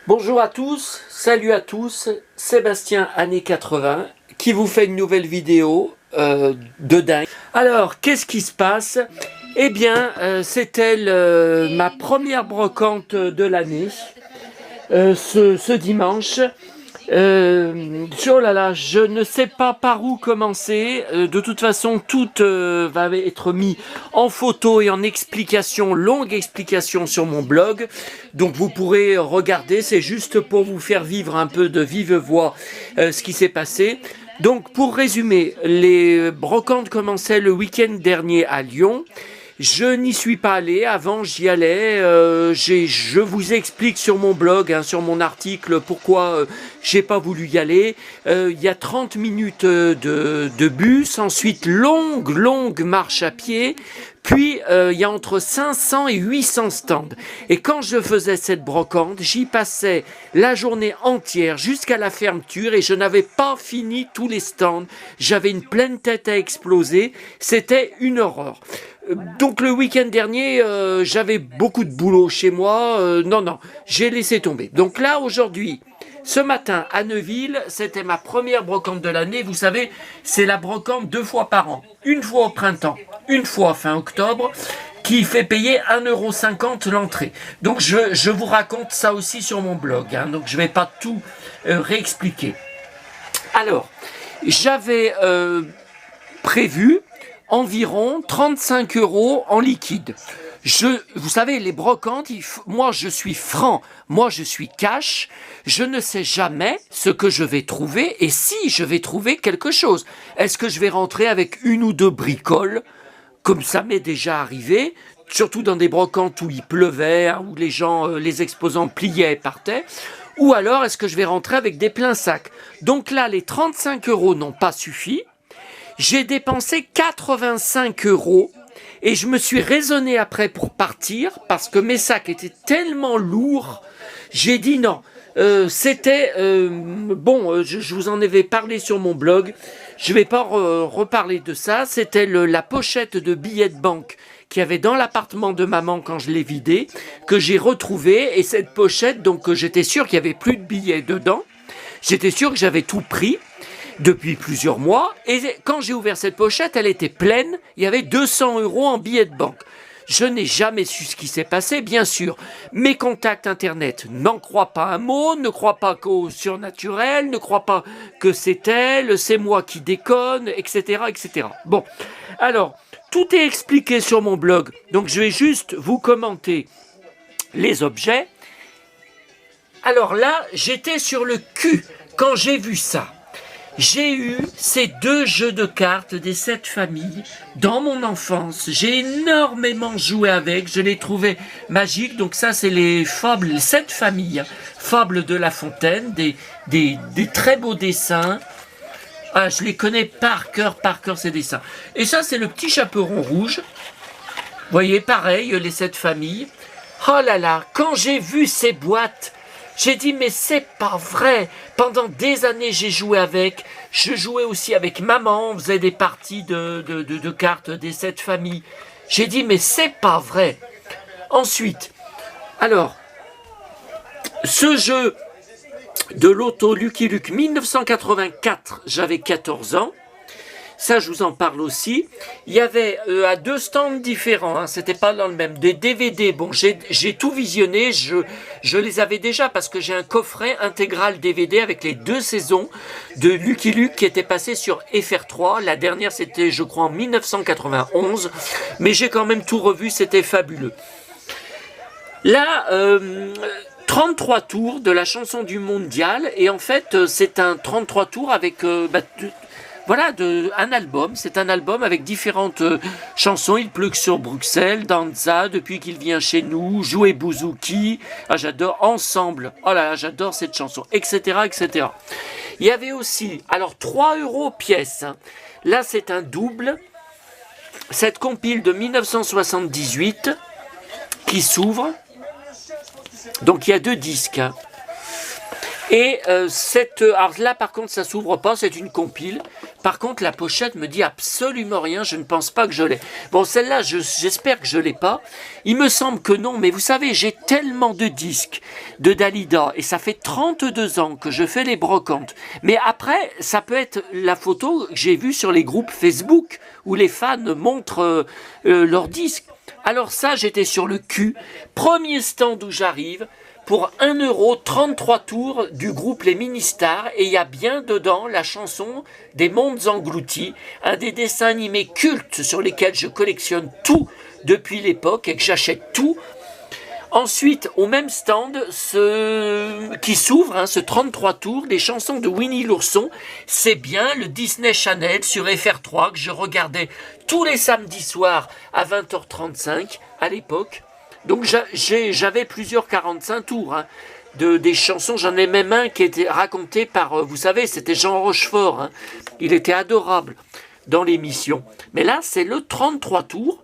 Bonjour à tous, salut à tous, Sébastien années 80 qui vous fait une nouvelle vidéo de dingue. Alors, qu'est-ce qui se passe? Eh bien, c'était ma première brocante de l'année, ce dimanche. Oh là là, je ne sais pas par où commencer. De toute façon, tout va être mis en photo et en explication, longue explication sur mon blog. Donc vous pourrez regarder, c'est juste pour vous faire vivre un peu de vive voix ce qui s'est passé. Donc pour résumer, les brocantes commençaient le week-end dernier à Lyon. Je n'y suis pas allé, avant j'y allais, je vous explique sur mon blog, sur mon article, pourquoi j'ai pas voulu y aller. Il y a 30 minutes de bus, ensuite longue marche à pied, puis il y a entre 500 et 800 stands. Et quand je faisais cette brocante, j'y passais la journée entière jusqu'à la fermeture et je n'avais pas fini tous les stands. J'avais une pleine tête à exploser, c'était une horreur. Donc le week-end dernier, j'avais beaucoup de boulot chez moi. Non, j'ai laissé tomber. Donc là, aujourd'hui, ce matin à Neuville, c'était ma première brocante de l'année. Vous savez, c'est la brocante 2 fois par an. Une fois au printemps, une fois fin octobre, qui fait payer 1,50 € l'entrée. Donc je vous raconte ça aussi sur mon blog. Donc je ne vais pas tout réexpliquer. Alors, j'avais prévu environ 35 € en liquide. Vous savez, les brocantes, moi je suis franc, moi je suis cash, je ne sais jamais ce que je vais trouver et si je vais trouver quelque chose. Est-ce que je vais rentrer avec une ou deux bricoles, comme ça m'est déjà arrivé, surtout dans des brocantes où il pleuvait, où les gens, les exposants pliaient et partaient, ou alors est-ce que je vais rentrer avec des pleins sacs. Donc là, les 35 € n'ont pas suffi. J'ai dépensé 85 € et je me suis raisonné après pour partir parce que mes sacs étaient tellement lourds. J'ai dit non. C'était je vous en avais parlé sur mon blog. Je ne vais pas reparler de ça. C'était la pochette de billets de banque qu'il y avait dans l'appartement de maman quand je l'ai vidé, que j'ai retrouvé. Et cette pochette, donc j'étais sûr qu'il n'y avait plus de billets dedans. J'étais sûr que j'avais tout pris depuis plusieurs mois, et quand j'ai ouvert cette pochette, elle était pleine, il y avait 200 € en billets de banque. Je n'ai jamais su ce qui s'est passé, bien sûr. Mes contacts internet n'en croient pas un mot, ne croient pas qu'au surnaturel, ne croient pas que c'est elle, c'est moi qui déconne, etc., etc. Bon, alors, tout est expliqué sur mon blog, donc je vais juste vous commenter les objets. Alors là, j'étais sur le cul quand j'ai vu ça. J'ai eu ces 2 jeux de cartes des 7 familles dans mon enfance. J'ai énormément joué avec, je les trouvais magiques. Donc ça, c'est les fables, les 7 familles. Fables de La Fontaine, des très beaux dessins. Ah, je les connais par cœur ces dessins. Et ça, c'est le petit chaperon rouge. Vous voyez, pareil, les 7 familles. Oh là là, quand j'ai vu ces boîtes, j'ai dit, mais c'est pas vrai. Pendant des années, j'ai joué avec. Je jouais aussi avec maman. On faisait des parties de cartes des 7 familles. J'ai dit, mais c'est pas vrai. Ensuite, alors, ce jeu de l'auto Lucky Luke 1984, j'avais 14 ans. Ça, je vous en parle aussi. Il y avait à 2 stands différents, c'était pas dans le même, des DVD. Bon, j'ai tout visionné, je les avais déjà parce que j'ai un coffret intégral DVD avec les 2 saisons de Lucky Luke qui étaient passées sur FR3. La dernière, c'était, je crois, en 1991, mais j'ai quand même tout revu, c'était fabuleux. Là, 33 tours de la chanson du mondial, et en fait, c'est un 33 tours avec... voilà, un album. C'est un album avec différentes chansons. Il pleut que sur Bruxelles, Danza, depuis qu'il vient chez nous, Jouer Bouzouki. Ah, j'adore Ensemble. Oh là là, j'adore cette chanson, etc., etc. Il y avait aussi, alors 3 € pièce. Là, c'est un double. Cette compile de 1978 qui s'ouvre. Donc, il y a 2 disques. Et alors là par contre ça s'ouvre pas, c'est une compile. Par contre la pochette me dit absolument rien, je ne pense pas que je l'ai. Bon celle-là j'espère que je l'ai pas. Il me semble que non, mais vous savez j'ai tellement de disques de Dalida et ça fait 32 ans que je fais les brocantes. Mais après ça peut être la photo que j'ai vue sur les groupes Facebook où les fans montrent leurs disques. Alors ça j'étais sur le cul, premier stand où j'arrive. Pour 1 €, 33 tours du groupe Les Ministars, et il y a bien dedans la chanson des Mondes Engloutis, un des dessins animés cultes sur lesquels je collectionne tout depuis l'époque et que j'achète tout. Ensuite, au même stand, qui s'ouvre, ce 33 tours, des chansons de Winnie l'ourson, c'est bien le Disney Channel sur FR3 que je regardais tous les samedis soirs à 20h35 à l'époque. Donc j'avais plusieurs 45 tours des chansons, j'en ai même un qui était raconté par, vous savez, c'était Jean Rochefort, il était adorable dans l'émission. Mais là, c'est le 33 tours,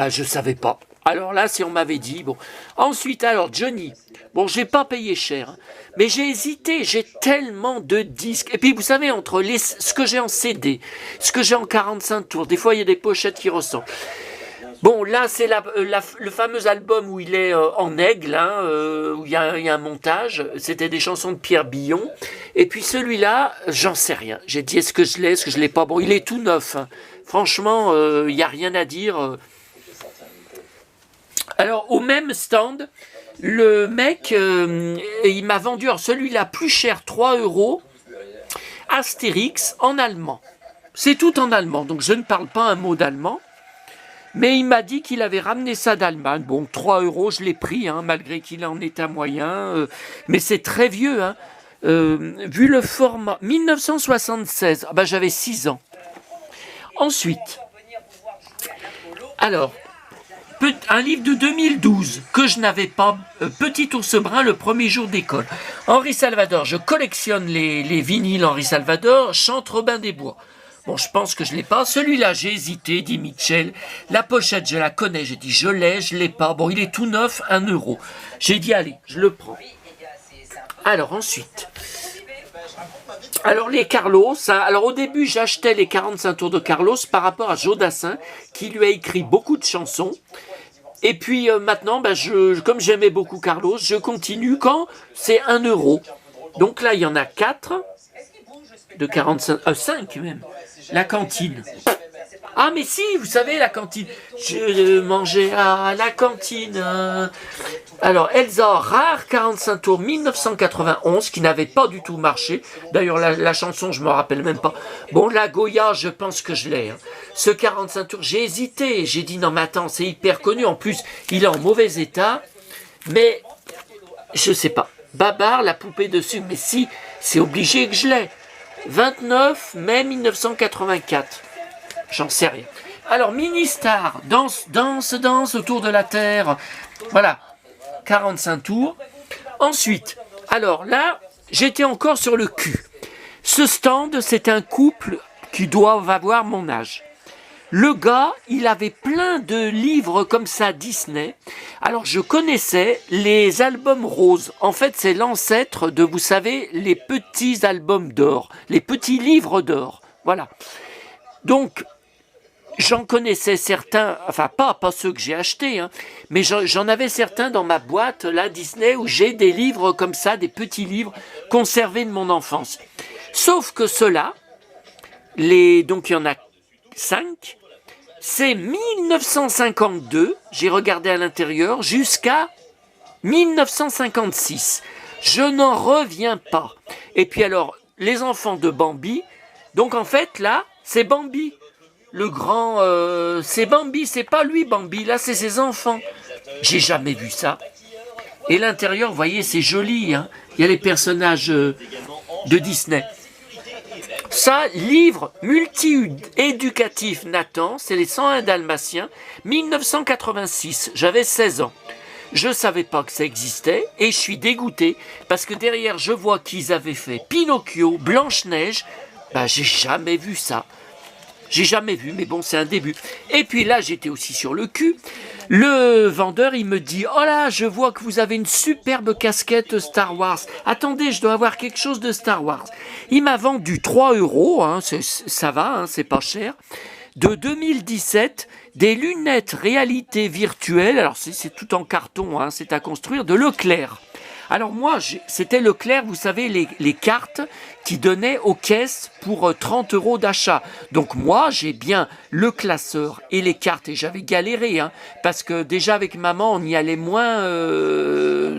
je savais pas. Alors là, si on m'avait dit, bon. Ensuite, alors, Johnny, bon, j'ai pas payé cher, mais j'ai hésité, j'ai tellement de disques. Et puis, vous savez, entre ce que j'ai en CD, ce que j'ai en 45 tours, des fois, il y a des pochettes qui ressemblent. Bon, là, c'est le fameux album où il est en aigle, où il y a un montage. C'était des chansons de Pierre Billon. Et puis celui-là, j'en sais rien. J'ai dit, est-ce que je l'ai, est-ce que je l'ai pas? Bon, il est tout neuf. Franchement, il n'y a rien à dire. Alors, au même stand, le mec, il m'a vendu, alors celui-là plus cher, 3 €, Astérix en allemand. C'est tout en allemand, donc je ne parle pas un mot d'allemand. Mais il m'a dit qu'il avait ramené ça d'Allemagne. Bon, 3 €, je l'ai pris, malgré qu'il en est à moyen. Mais c'est très vieux, vu le format. 1976, j'avais 6 ans. Ensuite, alors, un livre de 2012 que je n'avais pas, Petit ours brun, le premier jour d'école. Henri Salvador, je collectionne les vinyles Henri Salvador, chante Robin des Bois. Bon, je pense que je ne l'ai pas. Celui-là, j'ai hésité, dit Mitchell. La pochette, je la connais. J'ai dit, je l'ai pas. Bon, il est tout neuf, 1 €. J'ai dit, allez, je le prends. Alors, ensuite. Alors, les Carlos. Alors, au début, j'achetais les 45 tours de Carlos par rapport à Jodassin, qui lui a écrit beaucoup de chansons. Et puis, maintenant, comme j'aimais beaucoup Carlos, je continue quand c'est 1 €. Donc là, il y en a 4 de 45, 5 même. La cantine. Ah mais si, vous savez la cantine. Je mangeais à la cantine. Alors Elsa, rare 45 tours 1991 qui n'avait pas du tout marché. D'ailleurs la chanson je me rappelle même pas. Bon la Goya je pense que je l'ai. Ce 45 tours j'ai hésité. J'ai dit non mais attends c'est hyper connu. En plus il est en mauvais état. Mais je sais pas. Babar la poupée dessus. Mais si c'est obligé que je l'ai. 29 mai 1984. J'en sais rien. Alors, Ministar, danse autour de la Terre. Voilà, 45 tours. Ensuite, alors là, j'étais encore sur le cul. Ce stand, c'est un couple qui doit avoir mon âge. Le gars, il avait plein de livres comme ça Disney. Alors je connaissais les albums roses. En fait, c'est l'ancêtre de, vous savez, les petits albums d'or, les petits livres d'or. Voilà. Donc, j'en connaissais certains, enfin pas ceux que j'ai achetés, mais j'en avais certains dans ma boîte, là, Disney, où j'ai des livres comme ça, des petits livres conservés de mon enfance. Sauf que ceux-là, donc il y en a 5, c'est 1952, j'ai regardé à l'intérieur, jusqu'à 1956. Je n'en reviens pas. Et puis alors, les enfants de Bambi, donc en fait là, c'est Bambi. Le grand, c'est Bambi, c'est pas lui Bambi, là c'est ses enfants. J'ai jamais vu ça. Et l'intérieur, vous voyez, c'est joli, il y a les personnages de Disney. Ça, livre multi-éducatif Nathan, c'est les 101 Dalmatiens, 1986, j'avais 16 ans. Je ne savais pas que ça existait et je suis dégoûté parce que derrière, je vois qu'ils avaient fait Pinocchio, Blanche-Neige, j'ai jamais vu ça. J'ai jamais vu, mais bon, c'est un début. Et puis là, j'étais aussi sur le cul. Le vendeur, il me dit, oh là, je vois que vous avez une superbe casquette Star Wars. Attendez, je dois avoir quelque chose de Star Wars. Il m'a vendu 3 €, hein, ça va, hein, c'est pas cher. De 2017, des lunettes réalité virtuelle, alors c'est tout en carton, hein, c'est à construire, de Leclerc. Alors moi, c'était Leclerc, vous savez, les cartes qui donnaient aux caisses pour 30 € d'achat. Donc moi, j'ai bien le classeur et les cartes, et j'avais galéré, hein, parce que déjà avec maman, on y allait moins,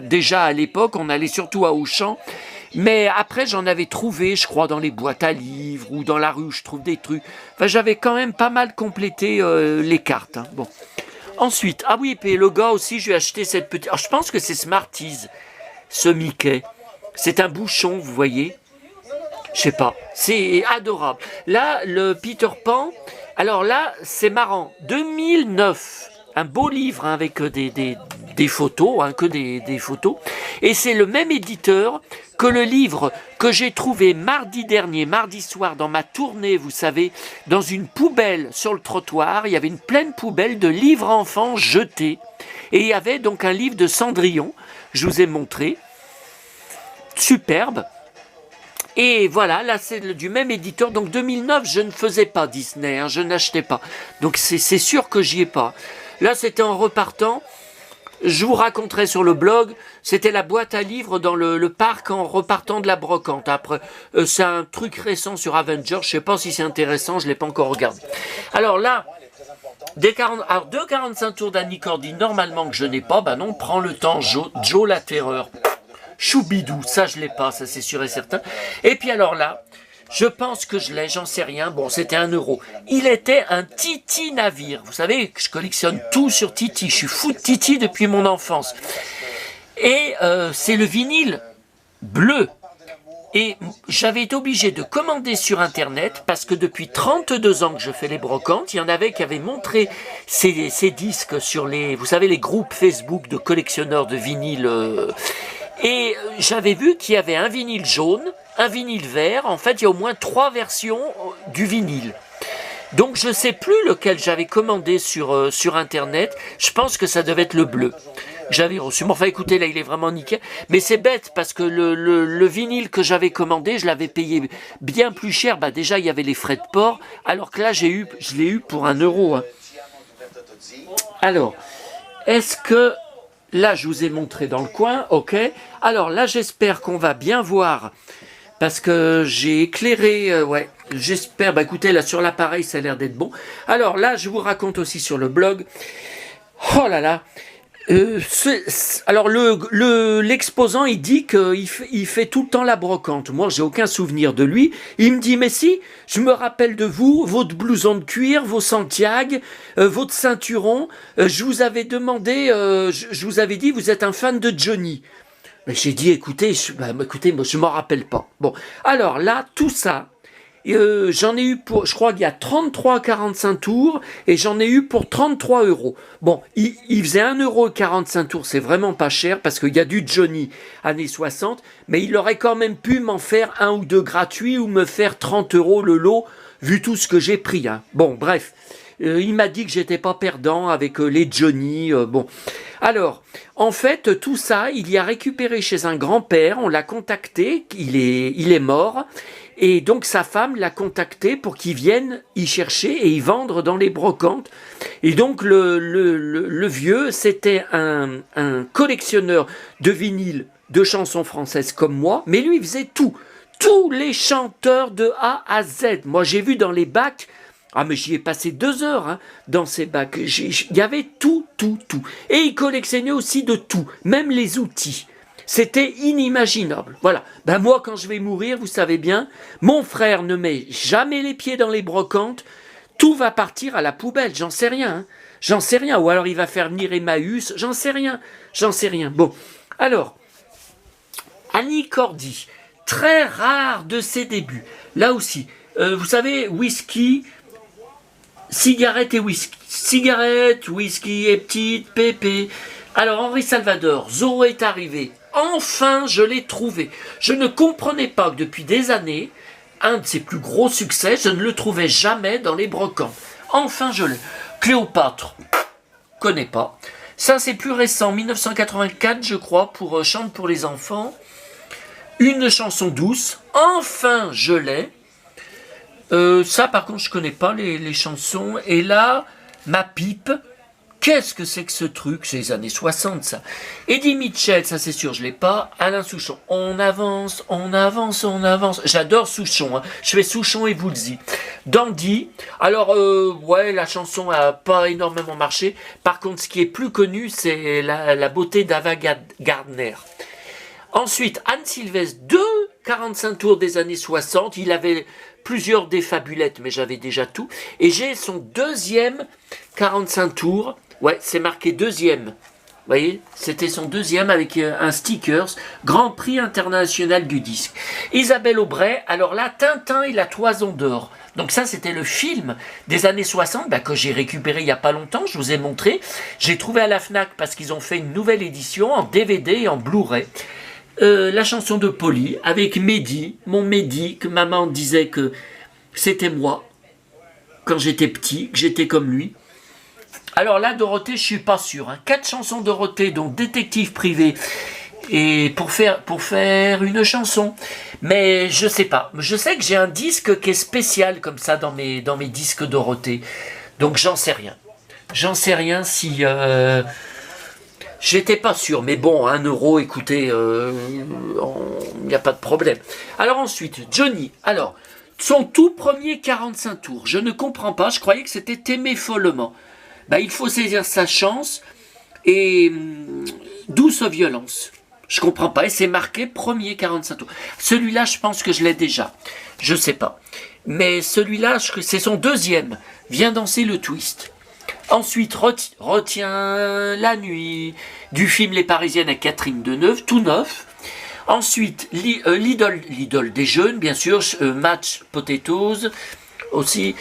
déjà à l'époque, on allait surtout à Auchan. Mais après, j'en avais trouvé, je crois, dans les boîtes à livres ou dans la rue où je trouve des trucs. Enfin, j'avais quand même pas mal complété les cartes. Hein. Bon. Ensuite, ah oui, puis le gars aussi, je lui ai acheté cette petite... Alors, je pense que c'est Smarties, ce Mickey. C'est un bouchon, vous voyez. Je sais pas. C'est adorable. Là, le Peter Pan, alors là, c'est marrant. 2009, un beau livre hein, avec des photos, hein, que des photos. Et c'est le même éditeur que le livre que j'ai trouvé mardi dernier, mardi soir, dans ma tournée, vous savez, dans une poubelle sur le trottoir. Il y avait une pleine poubelle de livres enfants jetés. Et il y avait donc un livre de Cendrillon, je vous ai montré, superbe. Et voilà, là c'est du même éditeur. Donc 2009, je ne faisais pas Disney, hein, je n'achetais pas. Donc c'est sûr que j'y ai pas. Là c'était en repartant. Je vous raconterai sur le blog, c'était la boîte à livres dans le parc en repartant de la brocante. Après, c'est un truc récent sur Avengers, je ne sais pas si c'est intéressant, je ne l'ai pas encore regardé. Alors là, deux 45 tours d'Annie Cordy, normalement que je n'ai pas, ben non, prends le temps, Joe la terreur. Choubidou, ça je l'ai pas, ça c'est sûr et certain. Et puis alors là, je pense que je l'ai, j'en sais rien. Bon, c'était 1 €. Il était un Titi navire. Vous savez que je collectionne tout sur Titi. Je suis fou de Titi depuis mon enfance. Et c'est le vinyle bleu. Et j'avais été obligé de commander sur Internet parce que depuis 32 ans que je fais les brocantes, il y en avait qui avaient montré ces disques sur vous savez, les groupes Facebook de collectionneurs de vinyles. Et j'avais vu qu'il y avait un vinyle jaune, un vinyle vert. En fait, il y a au moins 3 versions du vinyle. Donc, je ne sais plus lequel j'avais commandé sur Internet. Je pense que ça devait être le bleu. J'avais reçu. Enfin, écoutez, là, il est vraiment nickel. Mais c'est bête parce que le vinyle que j'avais commandé, je l'avais payé bien plus cher. Bah, déjà, il y avait les frais de port. Alors que là, je l'ai eu pour 1 €. Hein. Alors, est-ce que... Là, je vous ai montré dans le coin, ok. Alors là, j'espère qu'on va bien voir, parce que j'ai éclairé, ouais, j'espère, bah écoutez, là, sur l'appareil, ça a l'air d'être bon. Alors là, je vous raconte aussi sur le blog, oh là là, alors l'exposant il dit qu'il fait tout le temps la brocante. Moi j'ai aucun souvenir de lui. Il me dit mais si, je me rappelle de vous, votre blouson de cuir, vos Santiago, votre ceinturon. Je vous avais demandé, je vous avais dit vous êtes un fan de Johnny. Mais j'ai dit écoutez, écoutez, moi je m'en rappelle pas. Bon, alors là tout ça. J'en ai eu pour, je crois qu'il y a 33-45 tours et j'en ai eu pour 33 €. Bon, il faisait 1,45 € tours, c'est vraiment pas cher parce qu'il y a du Johnny années 60, mais il aurait quand même pu m'en faire 1 ou 2 gratuits ou me faire 30 € le lot vu tout ce que j'ai pris. Hein. Bon, bref. Il m'a dit que j'étais pas perdant avec les Johnny. Bon, alors, en fait, tout ça, il y a récupéré chez un grand-père. On l'a contacté. Il est mort. Et donc sa femme l'a contacté pour qu'il vienne y chercher et y vendre dans les brocantes. Et donc le vieux, c'était un collectionneur de vinyles, de chansons françaises comme moi, mais lui il faisait tout. Tous les chanteurs de A à Z. Moi j'ai vu dans les bacs, ah mais j'y ai passé 2 heures hein, dans ces bacs. Il y avait tout. Et il collectionnait aussi de tout, même les outils. C'était inimaginable. Voilà. Ben moi, quand je vais mourir, vous savez bien, mon frère ne met jamais les pieds dans les brocantes. Tout va partir à la poubelle. J'en sais rien. Hein. J'en sais rien. Ou alors il va faire venir Emmaüs. J'en sais rien. Bon. Alors, Annie Cordy, très rare de ses débuts. Là aussi, vous savez, whisky, cigarette et whisky. Cigarette, whisky et petite pépé. Alors, Henri Salvador, Zorro est arrivé. Enfin, je l'ai trouvé. Je ne comprenais pas que depuis des années, un de ses plus gros succès, je ne le trouvais jamais dans les brocantes. Enfin, je l'ai. Cléopâtre, connais pas. Ça, c'est plus récent, 1984, je crois, pour Chante pour les enfants. Une chanson douce, enfin, je l'ai. Ça, par contre, je connais pas les chansons. Et là, Ma pipe. Qu'est-ce que c'est que ce truc? C'est les années 60, ça. Eddie Mitchell, ça c'est sûr, je l'ai pas. Alain Souchon. On avance, on avance, on avance. J'adore Souchon. Hein. Je fais Souchon et Woolsey. Dandy. Alors, ouais, la chanson a pas énormément marché. Par contre, ce qui est plus connu, c'est la beauté d'Ava Gardner. Ensuite, Anne Sylvestre, 45 tours des années 60. Il avait plusieurs des fabulettes, mais j'avais déjà tout. Et j'ai son deuxième 45 tours. Ouais, c'est marqué deuxième. Vous voyez, c'était son deuxième avec un stickers. Grand Prix international du disque. Isabelle Aubray, alors là, Tintin et la Toison d'Or. Donc ça, c'était le film des années 60 que j'ai récupéré il n'y a pas longtemps, je vous ai montré. J'ai trouvé à la FNAC parce qu'ils ont fait une nouvelle édition en DVD et en Blu-ray. La chanson de Polly avec Mehdi, mon Mehdi, que maman disait que c'était moi quand j'étais petit, que j'étais comme lui. Alors là, Dorothée, je suis pas sûr. Hein. 4 chansons Dorothée, donc détective privé, et pour faire une chanson. Mais je sais pas. Je sais que j'ai un disque qui est spécial comme ça dans mes disques Dorothée. Donc j'en sais rien. J'en sais rien si... J'étais pas sûr, mais bon, 1 euro, écoutez, il n'y a pas de problème. Alors ensuite, Johnny, alors, son tout premier 45 tours, je ne comprends pas, je croyais que c'était T'aimer follement. Il faut saisir sa chance, et douce violence. Je comprends pas, et c'est marqué premier 45 tours. Celui-là, je pense que je l'ai déjà, je sais pas. Mais celui-là, c'est son deuxième, Viens danser le twist. Ensuite, Retiens la nuit, du film Les Parisiennes à Catherine Deneuve, tout neuf. Ensuite, l'idole des jeunes, bien sûr, Match Potatoes, aussi.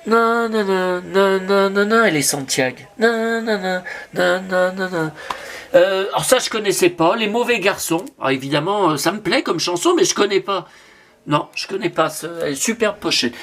Non, non, non, non, non, non, non, elle est Santiago. Non, non, non, non, non, non, non. Alors ça, je connaissais pas. Les mauvais garçons. Alors évidemment, ça me plaît comme chanson, mais je connais pas. Non, je connais pas. Super pochette.